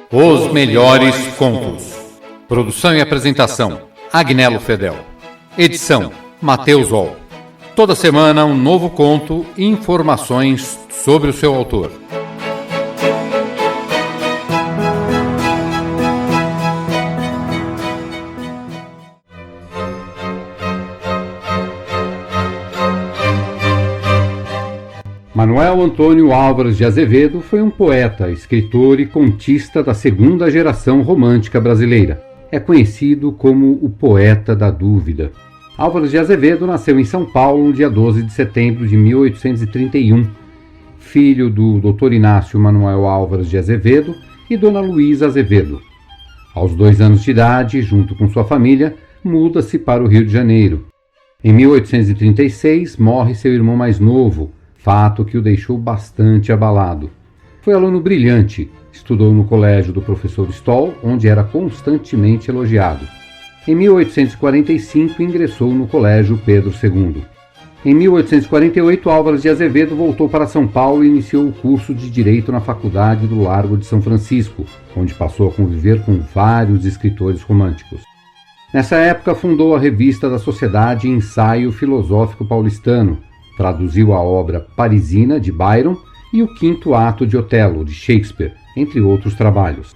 Os melhores contos. Produção e apresentação: Agnello Fedel. Edição: Matheus Oll. Toda semana um novo conto e informações sobre o seu autor. Manuel Antônio Álvares de Azevedo foi um poeta, escritor e contista da segunda geração romântica brasileira. É conhecido como o poeta da dúvida. Álvares de Azevedo nasceu em São Paulo no dia 12 de setembro de 1831, filho do Dr. Inácio Manuel Álvares de Azevedo e Dona Luísa Azevedo. Aos 2 anos de idade, junto com sua família, muda-se para o Rio de Janeiro. Em 1836, morre seu irmão mais novo, fato que o deixou bastante abalado. Foi aluno brilhante, estudou no colégio do professor Stoll, onde era constantemente elogiado. Em 1845, ingressou no colégio Pedro II. Em 1848, Álvares de Azevedo voltou para São Paulo e iniciou o curso de Direito na Faculdade do Largo de São Francisco, onde passou a conviver com vários escritores românticos. Nessa época, fundou a revista da Sociedade Ensaio Filosófico Paulistano, traduziu a obra Parisina, de Byron, e o Quinto Ato de Otelo, de Shakespeare, entre outros trabalhos.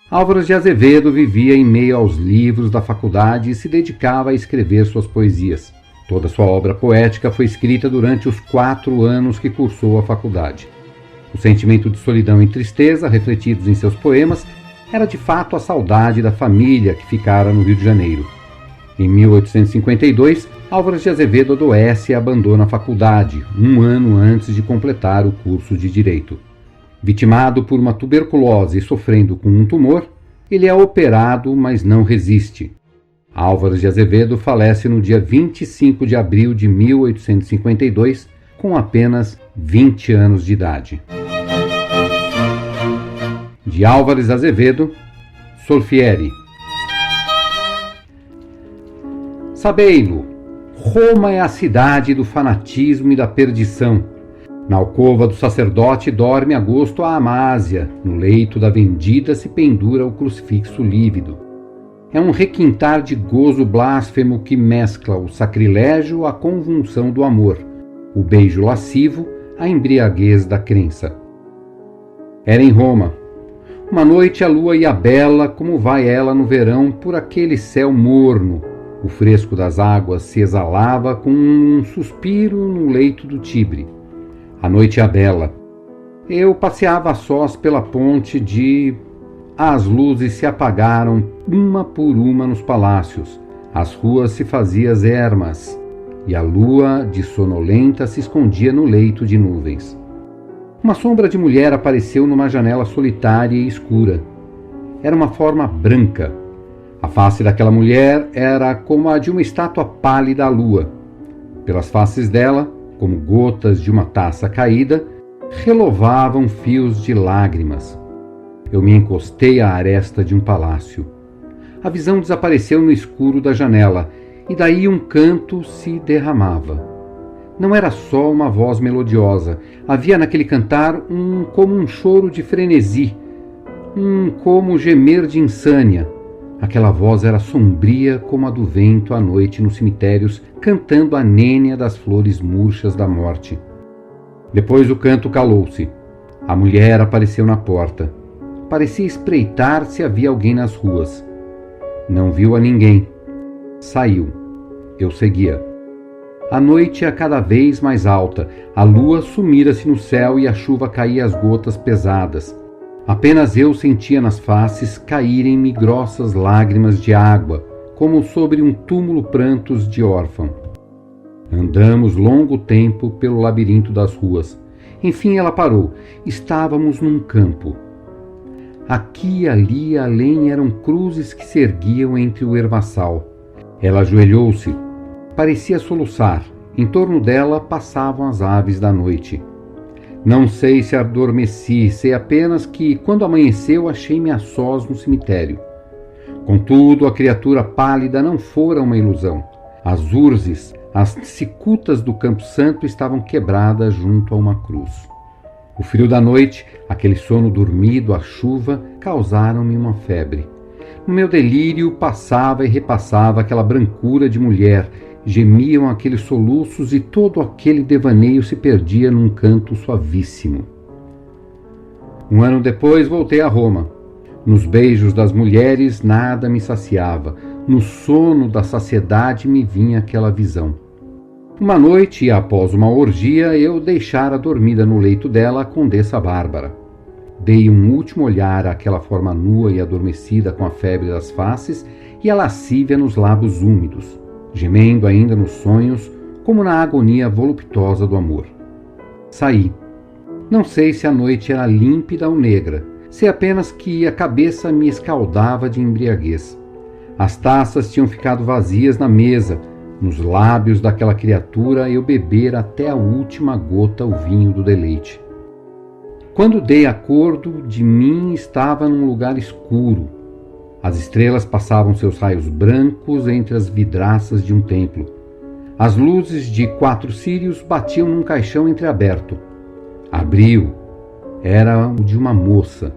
Álvares de Azevedo vivia em meio aos livros da faculdade e se dedicava a escrever suas poesias. Toda sua obra poética foi escrita durante os 4 anos que cursou a faculdade. O sentimento de solidão e tristeza, refletidos em seus poemas, era de fato a saudade da família que ficara no Rio de Janeiro. Em 1852, Álvares de Azevedo adoece e abandona a faculdade, 1 ano antes de completar o curso de Direito. Vitimado por uma tuberculose e sofrendo com um tumor, ele é operado, mas não resiste. Álvares de Azevedo falece no dia 25 de abril de 1852, com apenas 20 anos de idade. De Álvares Azevedo, Solfieri. Sabei-lo, Roma é a cidade do fanatismo e da perdição. Na alcova do sacerdote dorme agosto a Amásia, no leito da vendida se pendura o crucifixo lívido. É um requintar de gozo blasfemo que mescla o sacrilégio à convulsão do amor, o beijo lascivo à embriaguez da crença. Era em Roma. Uma noite a lua ia bela, como vai ela no verão, por aquele céu morno. O fresco das águas se exalava com um suspiro no leito do Tibre. A noite ia bela. Eu passeava a sós pela ponte de... As luzes se apagaram uma por uma nos palácios. As ruas se faziam ermas. E a lua, de sonolenta, se escondia no leito de nuvens. Uma sombra de mulher apareceu numa janela solitária e escura. Era uma forma branca. A face daquela mulher era como a de uma estátua pálida à lua. Pelas faces dela, como gotas de uma taça caída, relovavam fios de lágrimas. Eu me encostei à aresta de um palácio. A visão desapareceu no escuro da janela, e daí um canto se derramava. Não era só uma voz melodiosa. Havia naquele cantar como um choro de frenesi, como gemer de insânia. Aquela voz era sombria como a do vento à noite nos cemitérios, cantando a nênia das flores murchas da morte. Depois o canto calou-se. A mulher apareceu na porta. Parecia espreitar se havia alguém nas ruas. Não viu a ninguém. Saiu. Eu seguia. A noite ia cada vez mais alta. A lua sumira-se no céu e a chuva caía às gotas pesadas. Apenas eu sentia nas faces caírem-me grossas lágrimas de água, como sobre um túmulo prantos de órfão. Andamos longo tempo pelo labirinto das ruas. Enfim ela parou. Estávamos num campo. Aqui e ali além eram cruzes que se erguiam entre o ervaçal. Ela ajoelhou-se. Parecia soluçar. Em torno dela passavam as aves da noite. Não sei se adormeci, sei apenas que, quando amanheceu, achei-me a sós no cemitério. Contudo, a criatura pálida não fora uma ilusão. As urzes, as cicutas do Campo Santo estavam quebradas junto a uma cruz. O frio da noite, aquele sono dormido, a chuva, causaram-me uma febre. No meu delírio passava e repassava aquela brancura de mulher, gemiam aqueles soluços e todo aquele devaneio se perdia num canto suavíssimo. Um ano depois voltei a Roma. Nos beijos das mulheres nada me saciava, no sono da saciedade me vinha aquela visão. Uma noite, e após uma orgia, eu deixara dormida no leito dela a Condessa Bárbara. Dei um último olhar àquela forma nua e adormecida com a febre das faces e a lascívia nos lábios úmidos, gemendo ainda nos sonhos, como na agonia voluptuosa do amor. Saí. Não sei se a noite era límpida ou negra, sei apenas que a cabeça me escaldava de embriaguez. As taças tinham ficado vazias na mesa. Nos lábios daquela criatura eu bebera até a última gota o vinho do deleite. Quando dei acordo, de mim estava num lugar escuro. As estrelas passavam seus raios brancos entre as vidraças de um templo. As luzes de 4 círios batiam num caixão entreaberto. Abri-o. Era o de uma moça.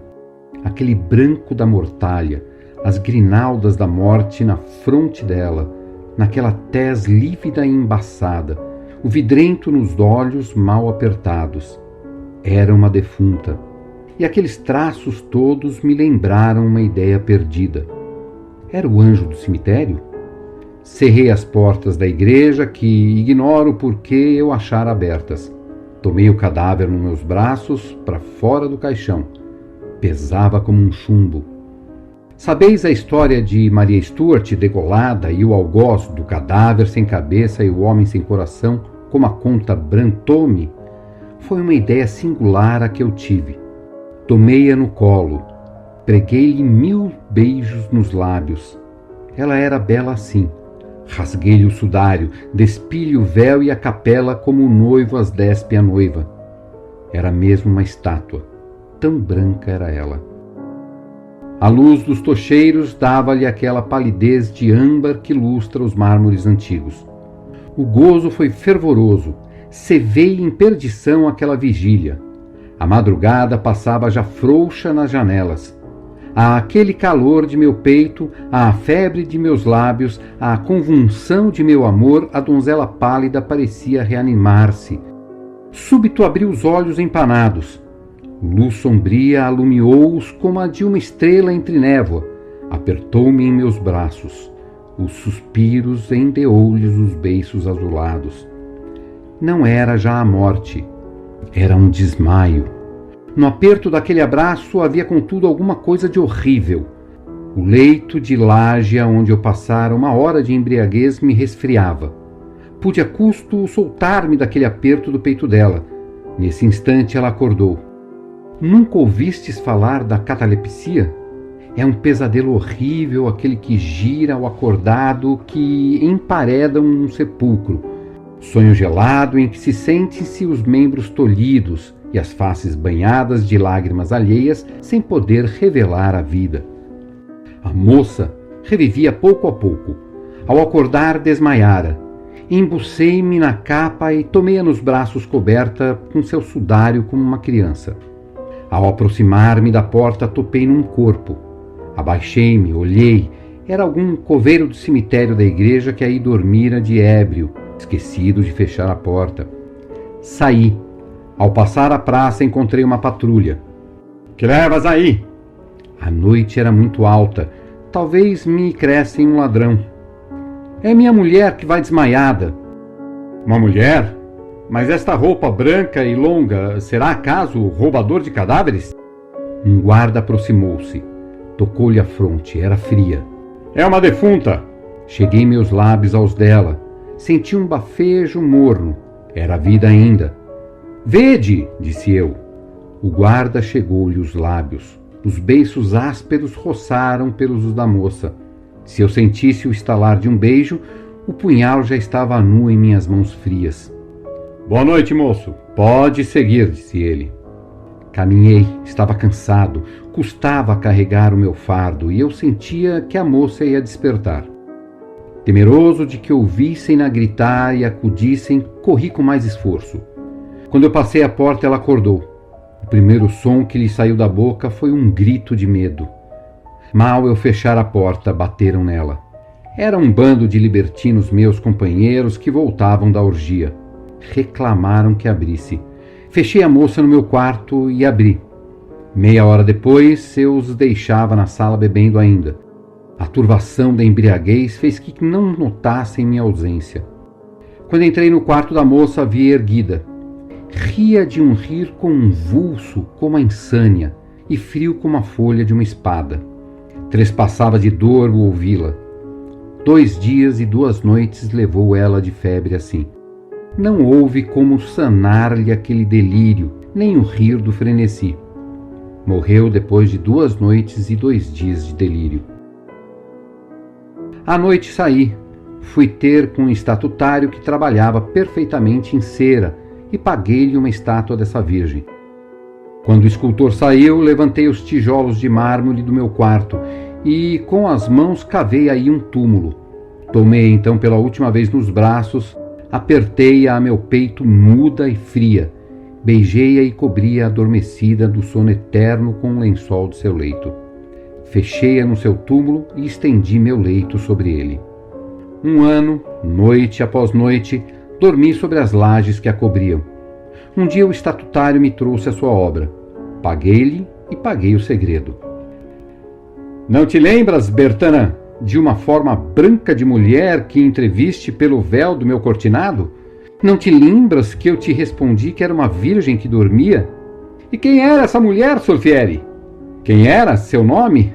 Aquele branco da mortalha, as grinaldas da morte na fronte dela, naquela tez lívida e embaçada, o vidrento nos olhos mal apertados. Era uma defunta. E aqueles traços todos me lembraram uma ideia perdida. Era o anjo do cemitério? Cerrei as portas da igreja, que ignoro por que eu achara abertas. Tomei o cadáver nos meus braços, para fora do caixão. Pesava como um chumbo. Sabeis a história de Maria Stuart degolada e o algoz do cadáver sem cabeça e o homem sem coração, como a conta Brantôme? Foi uma ideia singular a que eu tive. Tomei-a no colo. Preguei-lhe 1000 beijos nos lábios. Ela era bela assim. Rasguei-lhe o sudário, despi-lhe o véu e a capela como o noivo as despe a noiva. Era mesmo uma estátua. Tão branca era ela. A luz dos tocheiros dava-lhe aquela palidez de âmbar que lustra os mármores antigos. O gozo foi fervoroso. Cevei em perdição aquela vigília. A madrugada passava já frouxa nas janelas. Àquele calor de meu peito, à febre de meus lábios, à convulsão de meu amor, a donzela pálida parecia reanimar-se. Súbito abri os olhos empanados. Luz sombria alumiou-os como a de uma estrela entre névoa. Apertou-me em meus braços. Os suspiros endeou-lhes os beiços azulados. Não era já a morte. Era um desmaio. No aperto daquele abraço havia, contudo, alguma coisa de horrível. O leito de laje onde eu passara uma hora de embriaguez me resfriava. Pude a custo soltar-me daquele aperto do peito dela. Nesse instante ela acordou. Nunca ouvistes falar da catalepsia? É um pesadelo horrível aquele que gira ao acordado, que empareda um sepulcro. Sonho gelado em que se sentem-se os membros tolhidos e as faces banhadas de lágrimas alheias sem poder revelar a vida. A moça revivia pouco a pouco. Ao acordar, desmaiara. Embucei-me na capa e tomei-a nos braços coberta com seu sudário como uma criança. Ao aproximar-me da porta, topei num corpo. Abaixei-me, olhei. Era algum coveiro do cemitério da igreja que aí dormira de ébrio, esquecido de fechar a porta. Saí. Ao passar a praça, encontrei uma patrulha. Que levas aí? A noite era muito alta. Talvez me crescem um ladrão. É minha mulher que vai desmaiada. Uma mulher? Mas esta roupa branca e longa, será acaso o roubador de cadáveres? Um guarda aproximou-se. Tocou-lhe a fronte, era fria. É uma defunta! Cheguei meus lábios aos dela. Senti um bafejo morno. Era vida ainda. Vede, disse eu. O guarda chegou-lhe os lábios. Os beiços ásperos roçaram pelos da moça. Se eu sentisse o estalar de um beijo, o punhal já estava nu em minhas mãos frias. Boa noite, moço. Pode seguir, disse ele. Caminhei, estava cansado, custava carregar o meu fardo e eu sentia que a moça ia despertar. Temeroso de que ouvissem-na gritar e acudissem, corri com mais esforço. Quando eu passei a porta, ela acordou. O primeiro som que lhe saiu da boca foi um grito de medo. Mal eu fechar a porta, bateram nela. Era um bando de libertinos meus companheiros que voltavam da orgia. Reclamaram que abrisse. Fechei a moça no meu quarto e abri. Meia hora depois, eu os deixava na sala bebendo ainda. A turvação da embriaguez fez que não notassem minha ausência. Quando entrei no quarto da moça, a vi erguida. Ria de um rir convulso como a insânia e frio como a folha de uma espada. Trespassava de dor o ouvi-la. 2 dias e 2 noites levou ela de febre assim. Não houve como sanar-lhe aquele delírio, nem o rir do frenesi. Morreu depois de 2 noites e 2 dias de delírio. À noite saí. Fui ter com um estatutário que trabalhava perfeitamente em cera e paguei-lhe uma estátua dessa virgem. Quando o escultor saiu, levantei os tijolos de mármore do meu quarto e, com as mãos, cavei aí um túmulo. Tomei então pela última vez nos braços, apertei-a a meu peito muda e fria, beijei-a e cobri-a adormecida do sono eterno com um lençol de seu leito. Fechei-a no seu túmulo e estendi meu leito sobre ele. 1 ano, noite após noite, dormi sobre as lajes que a cobriam. Um dia o estatutário me trouxe a sua obra. Paguei-lhe e paguei o segredo. Não te lembras, Bertanan, de uma forma branca de mulher que entreviste pelo véu do meu cortinado? Não te lembras que eu te respondi que era uma virgem que dormia? E quem era essa mulher, Solfieri? Quem era? Seu nome?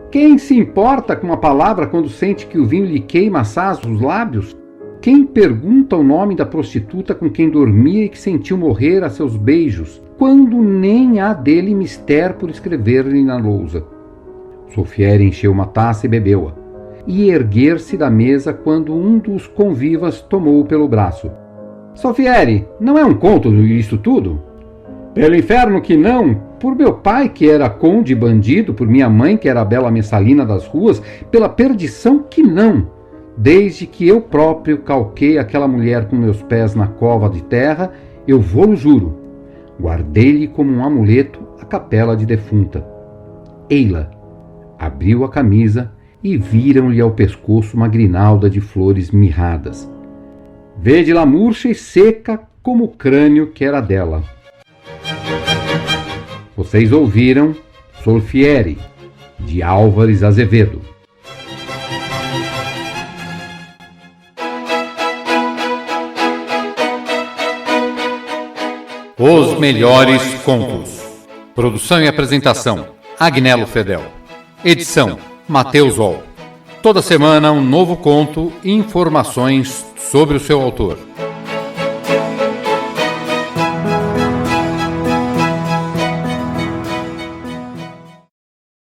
Quem se importa com uma palavra quando sente que o vinho lhe queima assaz os lábios? Quem pergunta o nome da prostituta com quem dormia e que sentiu morrer a seus beijos, quando nem há dele mister por escrever-lhe na lousa? Solfieri encheu uma taça e bebeu-a, e erguer-se da mesa quando um dos convivas tomou-o pelo braço. Solfieri, não é um conto isto tudo? Pelo inferno que não, por meu pai que era conde bandido, por minha mãe que era a bela Messalina das ruas, pela perdição que não. Desde que eu próprio calquei aquela mulher com meus pés na cova de terra, eu vou-lo juro. Guardei-lhe como um amuleto a capela de defunta. Ei-la. Abriu a camisa e viram-lhe ao pescoço uma grinalda de flores mirradas. Vede-la murcha e seca como o crânio que era dela. Vocês ouviram Solfieri, de Álvares Azevedo. Os melhores contos. Produção e apresentação: Agnello Fedel. Edição: Matheus Oll. Toda semana um novo conto e informações sobre o seu autor.